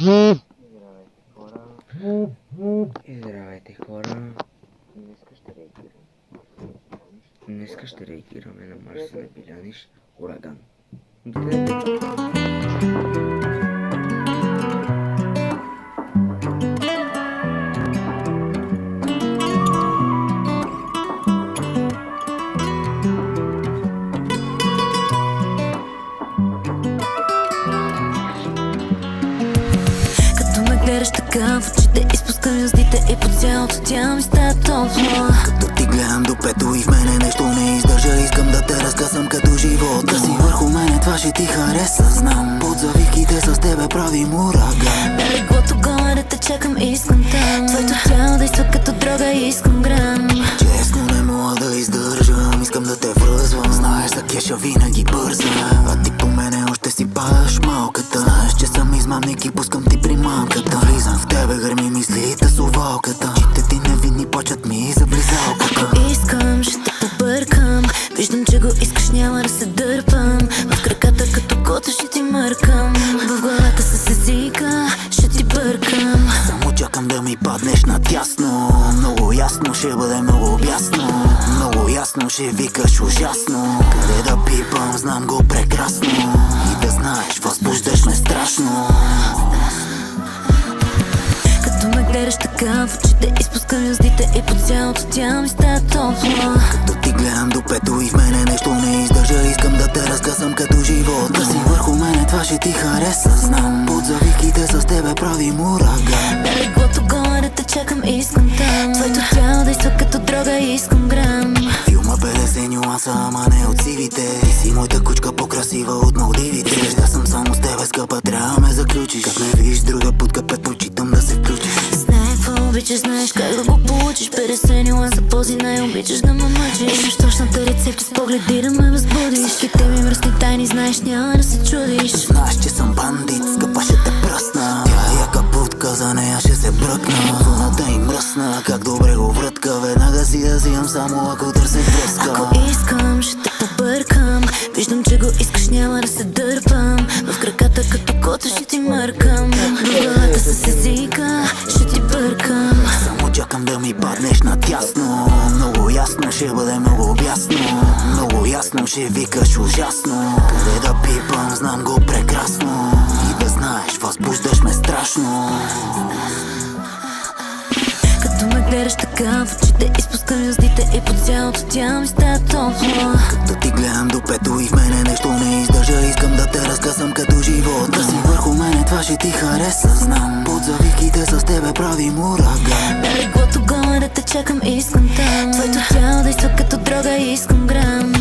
И здравейте хора. Днеска ще реагираме на Марса на Биляниш Ураган. Гледаш така в очите, изпускам юздите и по цялото тяло ми става топло. Като ти гледам до пето и в мене нещо не издържа. Искам да те разкъсам като живот. Да си върху мене, това ще ти хареса, знам. Под завивките с тебе правим ураган. На леглото гола да те чакам, искам там. Твоето тяло действа като дрога, искам грам. Честно не мога да издържам, искам да те връзвам. Знаеш, за кеша винаги бързам. А ти по мене още си падаш малката. Знаеш, че съм измамник и пускам ти примамката. Влизам в тебе, гърми мислите с овалката. Очите ти невинни плачат ми за близалката. Ако искам, ще те побъркам. Виждам, че го искаш, няма да се дърпам. В краката като кота ще ти мъркам. В главата с езика ще ти бъркам. Само чакам да ми паднеш надясно. Много ясно ще бъде, много бясно. Много ясно ще викаш ужасно. Къде да пипам, знам го прекрасно. И да знаеш, възбуждаш ме страшно. Като ме гледаш така в очите, изпускам юздите и по цялото тяло ми става топло. Като ти гледам до пето и в мене нещо не издържа. Искам да те разкъсам като живот. Да си върху мене, това ще ти хареса, знам. Под завивките с тебе правим ураган. На леглото гола да те чакам, искам там. Твоето тяло действа като дрога, искам грам. Филма 50 нюанса, ама не от сивите. Ти си моята кучка, по-красива от Малдивите. Среща съм само с тебе, скъпа, трябва ме заключиш. Как ме видиш друга путка, предпочитам да се включиш. Знае какво обичаш, знаеш как да го получиш. 50 нюанса пози, най-обичаш да ме мъчиш. Имаш точната рецепта с погледи да ме възбудиш. Всичките ми мръсни тайни знаеш, няма да се чудиш. Знаеш, че съм бандит, скъпа, ще те пръсна. Тя е яка путка, за нея ще се бръкна. Луната им мръсна, как добре го врътка. Веднага си я взимам, само ако търся връзка. Ако искам, ще те побъркам. Виждам, че го искаш, няма да се дърпам. В краката като кота ще ти мъркам. В главата с езика ще ти бъркам. Само чакам да ми паднеш надясно. Много ясно ще бъде, много бясно. Много ясно ще викаш ужасно. Къде да пипам, знам го прекрасно. И да знаеш, възбуждаш ме страшно. Като ме гледаш така в очите, изпускам юздите и по цялото тяло ми става топло. Като ти гледам до пето и в мене нещо не издържа. Искам да те разкъсам като живот. Да си върху мене, това ще ти хареса, знам. Под завивките с тебе правим ураган. На леглото гола да те чакам, искам там. Твоето тяло действа като дрога, искам грам.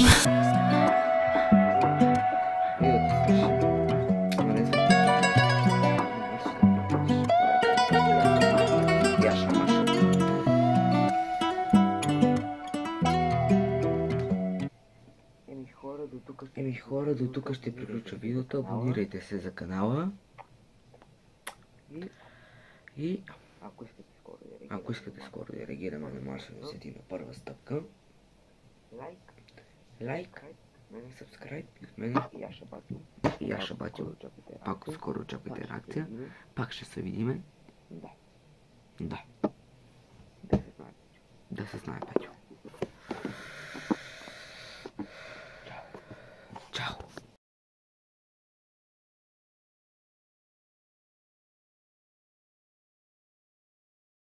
Хора, до тук ще приключа видеото. Абонирайте се за канала. И ако искате скоро да реагираме на Марса на Сети на първа стъпка, лайк, сабскрайб и от мен и Яша Батю. Пак скоро очаквайте реакция. Пак ще се видиме. Да. Да се знае, Батю.